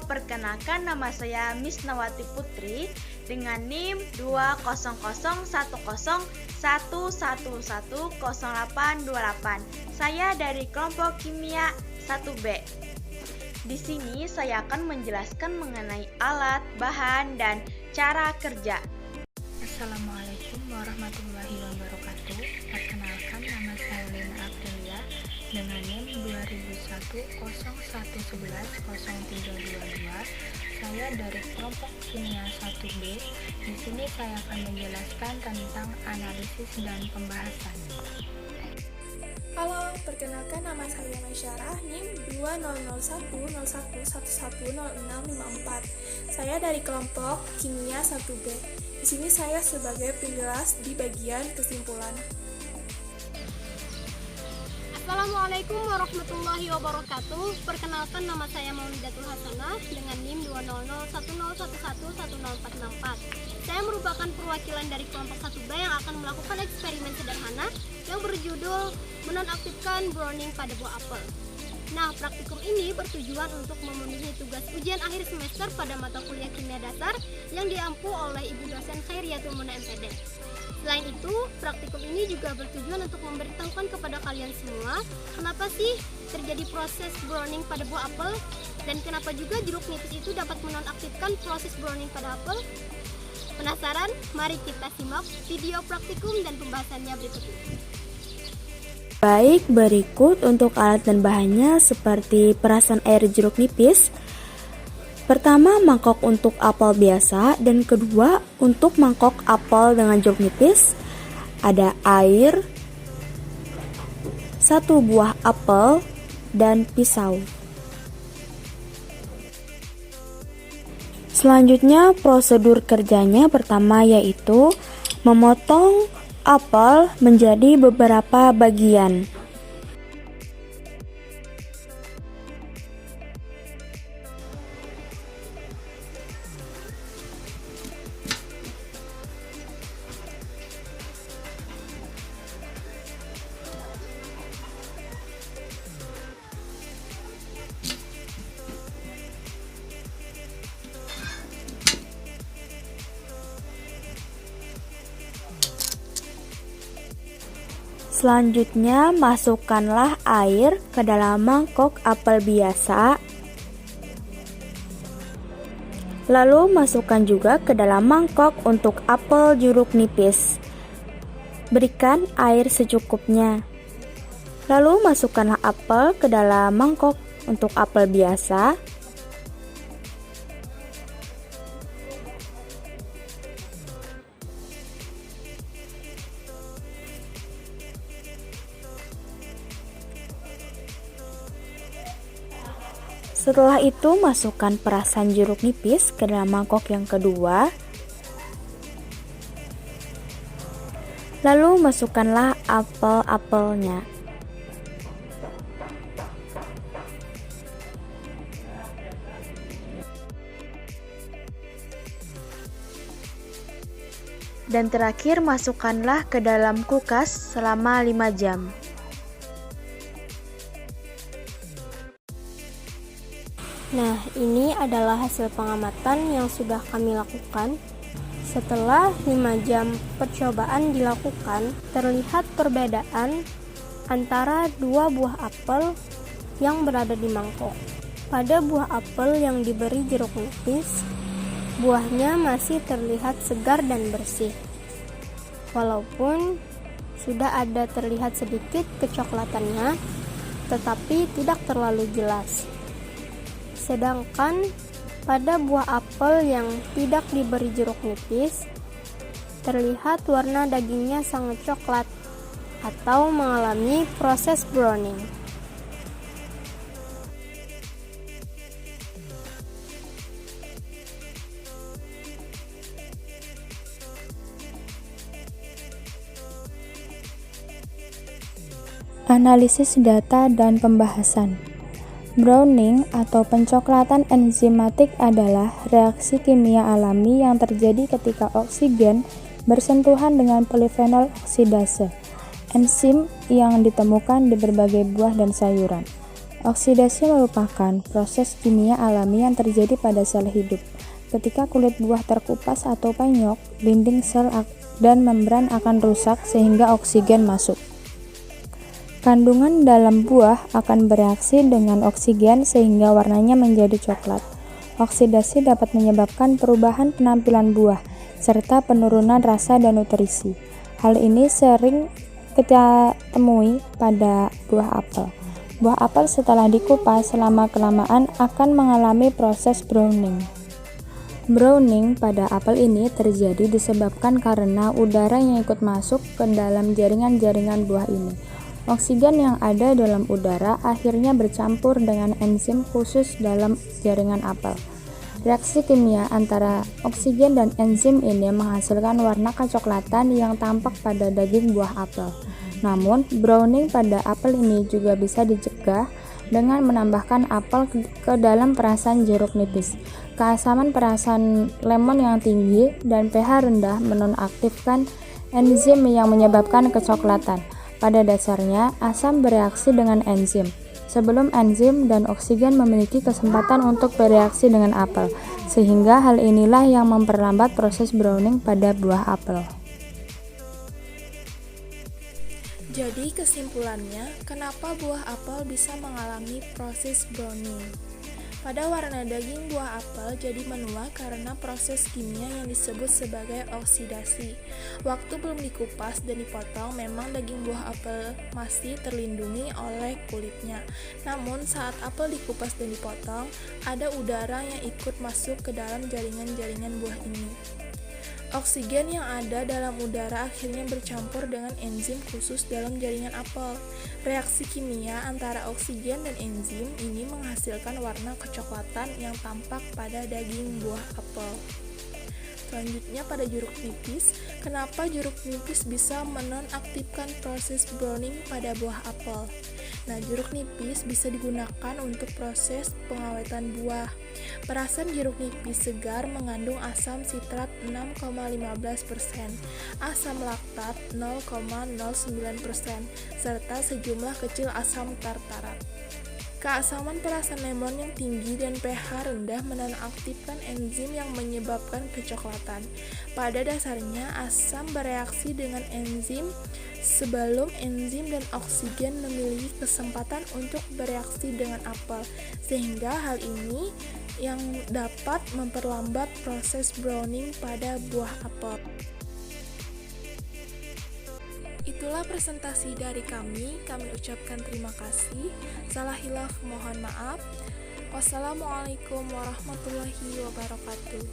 perkenalkan nama saya Miss Nawati Putri dengan NIM 20101110828. Saya dari kelompok kimia 1B. Di sini saya akan menjelaskan mengenai alat, bahan, dan cara kerja. Assalamualaikum warahmatullahi wabarakatuh. Perkenalkan, nama saya Lina Aprilia dengan NIM 200101110322. Saya dari kelompok kimia 1B. Di sini saya akan menjelaskan tentang analisis dan pembahasan. Halo, perkenalkan nama saya Maisyarah, NIM 200101110654. Saya dari kelompok kimia 1B. Di sini saya sebagai penjelas di bagian kesimpulan. Assalamualaikum warahmatullahi wabarakatuh. Perkenalkan, nama saya Maulidatul Hasanah dengan NIM 20010111044. Saya merupakan perwakilan dari kelompok 1B yang akan melakukan eksperimen sederhana yang berjudul menonaktifkan browning pada buah apel. Nah, praktikum ini bertujuan untuk memenuhi tugas ujian akhir semester pada mata kuliah kimia dasar yang diampu oleh Ibu dosen Khairiyatul Muna MPD. Selain itu, praktikum ini juga bertujuan untuk memberitahukan kepada kalian semua kenapa sih terjadi proses browning pada buah apel dan kenapa juga jeruk nipis itu dapat menonaktifkan proses browning pada apel. Penasaran? Mari kita simak video praktikum dan pembahasannya berikut ini. Baik, berikut untuk alat dan bahannya seperti perasan air jeruk nipis. Pertama, mangkok untuk apel biasa, dan kedua untuk mangkok apel dengan jeruk nipis. Ada air, 1 buah apel, dan pisau. Selanjutnya, prosedur kerjanya pertama yaitu memotong apel menjadi beberapa bagian. Selanjutnya, masukkanlah air ke dalam mangkok apel biasa. Lalu masukkan juga ke dalam mangkok untuk apel jeruk nipis. Berikan air secukupnya. Lalu masukkanlah apel ke dalam mangkok untuk apel biasa. Setelah itu, masukkan perasan jeruk nipis ke dalam mangkok yang kedua. Lalu masukkanlah apel-apelnya. Dan terakhir, masukkanlah ke dalam kulkas selama 5 jam. Nah, ini adalah hasil pengamatan yang sudah kami lakukan. Setelah 5 jam percobaan dilakukan, terlihat perbedaan antara 2 buah apel yang berada di mangkok. Pada buah apel yang diberi jeruk nipis, buahnya masih terlihat segar dan bersih. Walaupun sudah ada terlihat sedikit kecoklatannya, tetapi tidak terlalu jelas. Sedangkan pada buah apel yang tidak diberi jeruk nipis, terlihat warna dagingnya sangat coklat atau mengalami proses browning. Analisis data dan pembahasan. Browning atau pencoklatan enzimatik adalah reaksi kimia alami yang terjadi ketika oksigen bersentuhan dengan polifenol oksidase, enzim yang ditemukan di berbagai buah dan sayuran. Oksidasi merupakan proses kimia alami yang terjadi pada sel hidup. Ketika kulit buah terkupas atau penyok, dinding sel dan membran akan rusak sehingga oksigen masuk. Kandungan dalam buah akan bereaksi dengan oksigen sehingga warnanya menjadi coklat. Oksidasi dapat menyebabkan perubahan penampilan buah serta penurunan rasa dan nutrisi. Hal ini sering kita temui pada buah apel. Buah apel setelah dikupas lama-kelamaan akan mengalami proses browning. Browning pada apel ini terjadi disebabkan karena udara yang ikut masuk ke dalam jaringan-jaringan buah ini. Oksigen yang ada dalam udara akhirnya bercampur dengan enzim khusus dalam jaringan apel. Reaksi kimia antara oksigen dan enzim ini menghasilkan warna kecoklatan yang tampak pada daging buah apel. Namun, browning pada apel ini juga bisa dicegah dengan menambahkan apel ke dalam perasan jeruk nipis. Keasaman perasan lemon yang tinggi dan pH rendah menonaktifkan enzim yang menyebabkan kecoklatan. Pada dasarnya, asam bereaksi dengan enzim. Sebelum enzim dan oksigen memiliki kesempatan untuk bereaksi dengan apel, sehingga hal inilah yang memperlambat proses browning pada buah apel. Jadi kesimpulannya, kenapa buah apel bisa mengalami proses browning? Pada warna daging buah apel jadi menua karena proses kimia yang disebut sebagai oksidasi. Waktu belum dikupas dan dipotong, memang daging buah apel masih terlindungi oleh kulitnya. Namun saat apel dikupas dan dipotong, ada udara yang ikut masuk ke dalam jaringan-jaringan buah ini. Oksigen yang ada dalam udara akhirnya bercampur dengan enzim khusus dalam jaringan apel. Reaksi kimia antara oksigen dan enzim ini menghasilkan warna kecoklatan yang tampak pada daging buah apel. Selanjutnya pada jeruk nipis, kenapa jeruk nipis bisa menonaktifkan proses browning pada buah apel? Nah, jeruk nipis bisa digunakan untuk proses pengawetan buah. Perasan jeruk nipis segar mengandung asam sitrat 6,15%, asam laktat 0,09%, serta sejumlah kecil asam tartarat. Keasaman perasan lemon yang tinggi dan pH rendah menonaktifkan enzim yang menyebabkan kecoklatan. Pada dasarnya, asam bereaksi dengan enzim sebelum enzim dan oksigen memiliki kesempatan untuk bereaksi dengan apel, sehingga hal ini yang dapat memperlambat proses browning pada buah apel. Itulah presentasi dari kami ucapkan terima kasih. Salah hilaf mohon maaf. Wassalamualaikum warahmatullahi wabarakatuh.